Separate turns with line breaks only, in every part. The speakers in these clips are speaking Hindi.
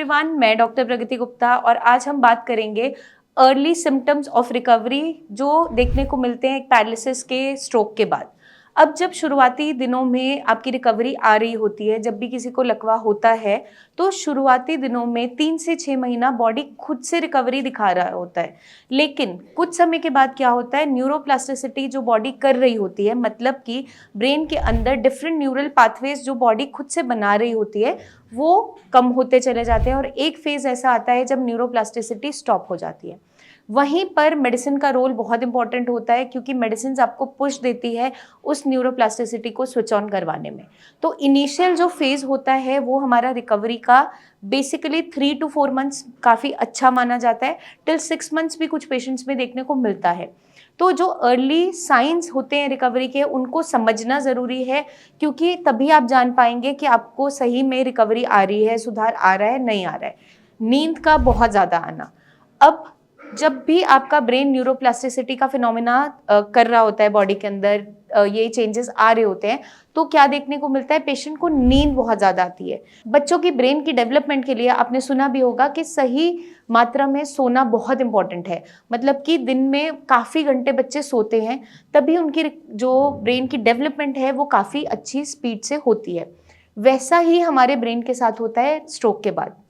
एवरीवन, मैं डॉक्टर प्रगति गुप्ता और आज हम बात करेंगे अर्ली सिम्टम्स ऑफ रिकवरी जो देखने को मिलते हैं एक पैरालिसिस के स्ट्रोक के बाद। अब जब शुरुआती दिनों में आपकी रिकवरी आ रही होती है, जब भी किसी को लकवा होता है तो शुरुआती दिनों में 3 से 6 महीना बॉडी खुद से रिकवरी दिखा रहा होता है। लेकिन कुछ समय के बाद क्या होता है, न्यूरोप्लास्टिसिटी जो बॉडी कर रही होती है, मतलब कि ब्रेन के अंदर डिफरेंट न्यूरल पाथवेज जो बॉडी खुद से बना रही होती है वो कम होते चले जाते हैं और एक फेज ऐसा आता है जब न्यूरोप्लास्टिसिटी स्टॉप हो जाती है। वहीं पर मेडिसिन का रोल बहुत इंपॉर्टेंट होता है क्योंकि मेडिसिन आपको पुश देती है उस न्यूरोप्लास्टिसिटी को स्विच ऑन करवाने में। तो इनिशियल जो फेज होता है वो हमारा रिकवरी का बेसिकली 3 to 4 मंथ्स काफ़ी अच्छा माना जाता है, टिल 6 मंथ्स भी कुछ पेशेंट्स में देखने को मिलता है। तो जो अर्ली साइंस होते हैं रिकवरी के उनको समझना ज़रूरी है क्योंकि तभी आप जान पाएंगे कि आपको सही में रिकवरी आ रही है, सुधार आ रहा है, नहीं आ रहा है। नींद का बहुत ज़्यादा आना, अब जब भी आपका ब्रेन न्यूरोप्लास्टिसिटी का फिनोमिना कर रहा होता है, बॉडी के अंदर ये चेंजेस आ रहे होते हैं, तो क्या देखने को मिलता है, पेशेंट को नींद बहुत ज़्यादा आती है। बच्चों की ब्रेन की डेवलपमेंट के लिए आपने सुना भी होगा कि सही मात्रा में सोना बहुत इंपॉर्टेंट है, मतलब कि दिन में काफ़ी घंटे बच्चे सोते हैं तभी उनकी जो ब्रेन की डेवलपमेंट है वो काफ़ी अच्छी स्पीड से होती है। वैसा ही हमारे ब्रेन के साथ होता है स्ट्रोक के बाद।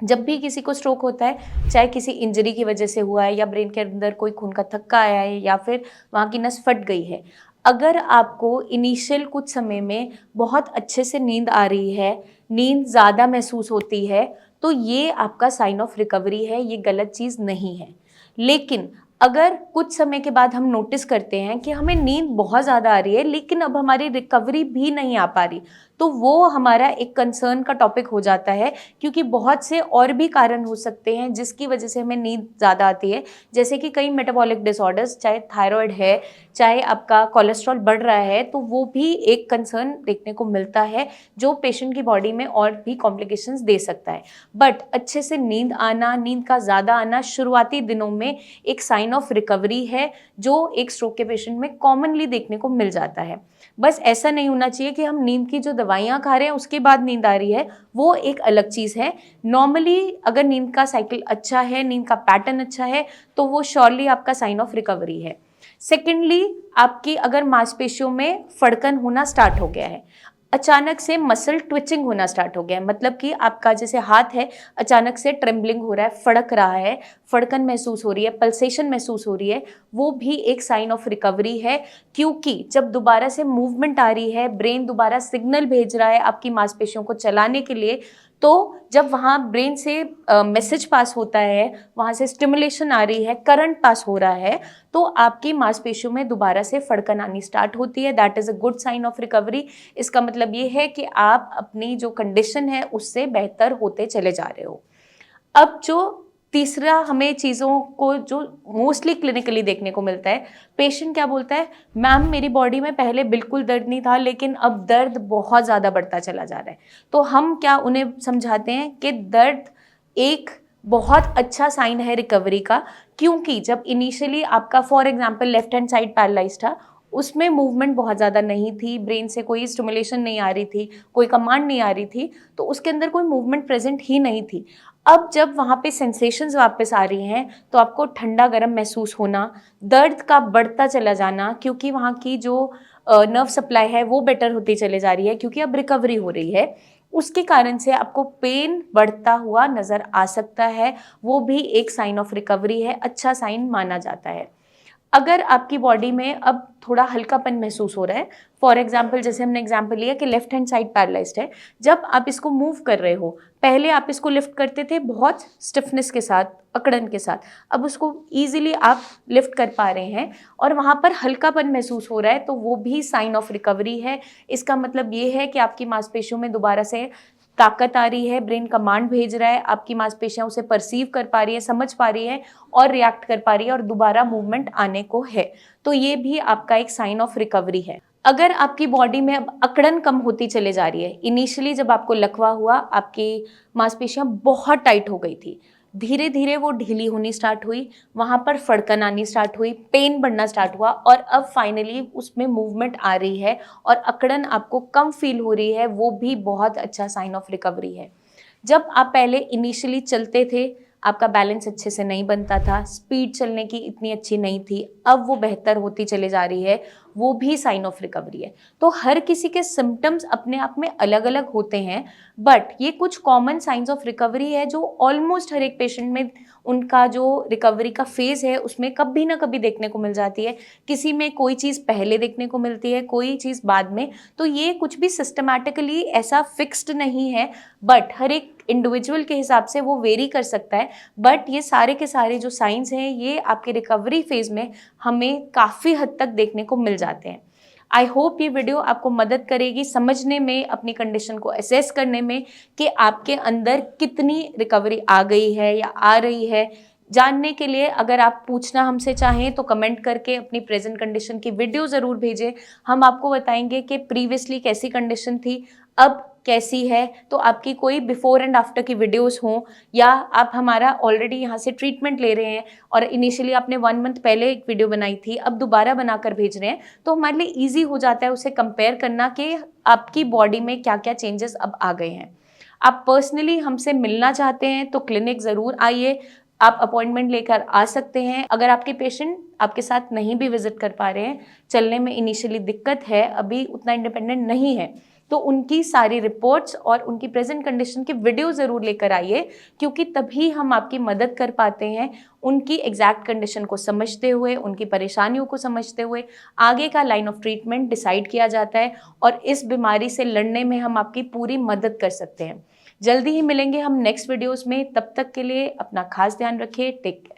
जब भी किसी को स्ट्रोक होता है, चाहे किसी इंजरी की वजह से हुआ है या ब्रेन के अंदर कोई खून का थक्का आया है या फिर वहाँ की नस फट गई है, अगर आपको इनिशियल कुछ समय में बहुत अच्छे से नींद आ रही है, नींद ज़्यादा महसूस होती है, तो ये आपका साइन ऑफ रिकवरी है, ये गलत चीज़ नहीं है। लेकिन अगर कुछ समय के बाद हम नोटिस करते हैं कि हमें नींद बहुत ज़्यादा आ रही है लेकिन अब हमारी रिकवरी भी नहीं आ पा रही, तो वो हमारा एक कंसर्न का टॉपिक हो जाता है क्योंकि बहुत से और भी कारण हो सकते हैं जिसकी वजह से हमें नींद ज़्यादा आती है, जैसे कि कई मेटाबॉलिक डिसऑर्डर्स, चाहे थायराइड है, चाहे आपका कोलेस्ट्रॉल बढ़ रहा है, तो वो भी एक कंसर्न देखने को मिलता है जो पेशेंट की बॉडी में और भी कॉम्प्लिकेशंस दे सकता है। बट अच्छे से नींद आना, नींद का ज़्यादा आना शुरुआती दिनों में एक साइन ऑफ रिकवरी है जो एक स्ट्रोक के पेशेंट में कॉमनली देखने को मिल जाता है। बस ऐसा नहीं होना चाहिए कि हम नींद की जो दवाइयाँ खा रहे हैं उसके बाद नींद आ रही है, वो एक अलग चीज़ है। नॉर्मली अगर नींद का साइकिल अच्छा है, नींद का पैटर्न अच्छा है, तो वो श्योरली आपका साइन ऑफ रिकवरी है। सेकेंडली, आपकी अगर मांसपेशियों में फड़कन होना स्टार्ट हो गया है, अचानक से मसल ट्विचिंग होना स्टार्ट हो गया है, मतलब कि आपका जैसे हाथ है अचानक से ट्रेम्बलिंग हो रहा है, फड़क रहा है, फड़कन महसूस हो रही है, पल्सेशन महसूस हो रही है, वो भी एक साइन ऑफ रिकवरी है। क्योंकि जब दोबारा से मूवमेंट आ रही है, ब्रेन दोबारा सिग्नल भेज रहा है आपकी मांसपेशियों को चलाने के लिए, तो जब वहाँ ब्रेन से मैसेज पास होता है, वहाँ से स्टिमुलेशन आ रही है, करंट पास हो रहा है, तो आपकी मांसपेशियों में दोबारा से फड़कन आनी स्टार्ट होती है। That's is a good sign of recovery. इसका मतलब ये है कि आप अपनी जो कंडीशन है उससे बेहतर होते चले जा रहे हो। अब जो तीसरा हमें चीज़ों को जो मोस्टली क्लिनिकली देखने को मिलता है, पेशेंट क्या बोलता है, मैम मेरी बॉडी में पहले बिल्कुल दर्द नहीं था लेकिन अब दर्द बहुत ज़्यादा बढ़ता चला जा रहा है। तो हम क्या उन्हें समझाते हैं कि दर्द एक बहुत अच्छा साइन है रिकवरी का, क्योंकि जब इनिशियली आपका for example left hand side paralyse था, उसमें मूवमेंट बहुत ज़्यादा नहीं थी, ब्रेन से कोई स्टिमुलेशन नहीं आ रही थी, कोई कमांड नहीं आ रही थी, तो उसके अंदर कोई मूवमेंट प्रेजेंट ही नहीं थी। अब जब वहाँ पे सेंसेशंस वापस आ रही हैं तो आपको ठंडा गर्म महसूस होना, दर्द का बढ़ता चला जाना क्योंकि वहाँ की जो नर्व सप्लाई है वो बेटर होती चले जा रही है क्योंकि अब रिकवरी हो रही है, उसके कारण से आपको पेन बढ़ता हुआ नज़र आ सकता है, वो भी एक साइन ऑफ रिकवरी है, अच्छा साइन माना जाता है। अगर आपकी बॉडी में अब थोड़ा हल्कापन महसूस हो रहा है, फॉर एग्जाम्पल जैसे हमने एग्जाम्पल लिया कि लेफ्ट हैंड साइड पैरालाइज्ड है, जब आप इसको मूव कर रहे हो, पहले आप इसको लिफ्ट करते थे बहुत स्टिफनेस के साथ, अकड़न के साथ, अब उसको ईजिली आप लिफ्ट कर पा रहे हैं और वहाँ पर हल्कापन महसूस हो रहा है, तो वो भी साइन ऑफ रिकवरी है। इसका मतलब ये है कि आपकी मांसपेशियों में दोबारा से ताकत आ रही है, ब्रेन कमांड भेज रहा है, आपकी मांसपेशियां उसे परसीव कर पा रही है, समझ पा रही है और रिएक्ट कर पा रही है और दोबारा मूवमेंट आने को है, तो ये भी आपका एक साइन ऑफ रिकवरी है। अगर आपकी बॉडी में अब अकड़न कम होती चली जा रही है, इनिशियली जब आपको लकवा हुआ आपकी मांसपेशियां बहुत टाइट हो गई थी, धीरे धीरे वो ढीली होनी स्टार्ट हुई, वहाँ पर फड़कन आनी स्टार्ट हुई, पेन बढ़ना स्टार्ट हुआ और अब फाइनली उसमें मूवमेंट आ रही है और अकड़न आपको कम फील हो रही है, वो भी बहुत अच्छा साइन ऑफ रिकवरी है। जब आप पहले इनिशियली चलते थे, आपका बैलेंस अच्छे से नहीं बनता था, स्पीड चलने की इतनी अच्छी नहीं थी, अब वो बेहतर होती चली जा रही है, वो भी साइन ऑफ रिकवरी है। तो हर किसी के सिम्टम्स अपने आप में अलग-अलग होते हैं, बट ये कुछ कॉमन साइंस ऑफ रिकवरी है जो ऑलमोस्ट हर एक पेशेंट में उनका जो रिकवरी का फेज़ है, उसमें कभी ना कभी देखने को मिल जाती है। किसी में कोई चीज़ पहले देखने को मिलती है, कोई चीज़ बाद में। तो ये कुछ भी सिस्टमैटिकली ऐसा फिक्स्ड नहीं है, बट हर एक इंडिविजुअल के हिसाब से वो वेरी कर सकता है। बट ये सारे के सारे जो साइंस हैं, ये आपके रिकवरी फेज़ में हमें काफ़ी हद तक देखने को मिल जाते हैं। आई होप ये वीडियो आपको मदद करेगी समझने में, अपनी कंडीशन को असेस करने में कि आपके अंदर कितनी रिकवरी आ गई है या आ रही है। जानने के लिए अगर आप पूछना हमसे चाहें तो कमेंट करके अपनी प्रेजेंट कंडीशन की वीडियो ज़रूर भेजें। हम आपको बताएंगे कि प्रीवियसली कैसी कंडीशन थी, अब कैसी है। तो आपकी कोई बिफोर एंड आफ्टर की वीडियोस हों, या आप हमारा ऑलरेडी यहाँ से ट्रीटमेंट ले रहे हैं और इनिशियली आपने 1 मंथ पहले एक वीडियो बनाई थी, अब दोबारा बनाकर भेज रहे हैं, तो हमारे लिए ईजी हो जाता है उसे कंपेयर करना कि आपकी बॉडी में क्या क्या चेंजेस अब आ गए हैं। आप पर्सनली हमसे मिलना चाहते हैं तो क्लिनिक ज़रूर आइए, आप अपॉइंटमेंट लेकर आ सकते हैं। अगर आपके पेशेंट आपके साथ नहीं भी विजिट कर पा रहे हैं, चलने में इनिशियली दिक्कत है, अभी उतना इंडिपेंडेंट नहीं है, तो उनकी सारी रिपोर्ट्स और उनकी प्रेजेंट कंडीशन की वीडियो ज़रूर लेकर आइए, क्योंकि तभी हम आपकी मदद कर पाते हैं। उनकी एग्जैक्ट कंडीशन को समझते हुए, उनकी परेशानियों को समझते हुए आगे का लाइन ऑफ ट्रीटमेंट डिसाइड किया जाता है और इस बीमारी से लड़ने में हम आपकी पूरी मदद कर सकते हैं। जल्दी ही मिलेंगे हम नेक्स्ट वीडियोस में, तब तक के लिए अपना खास ध्यान रखिए। Take care.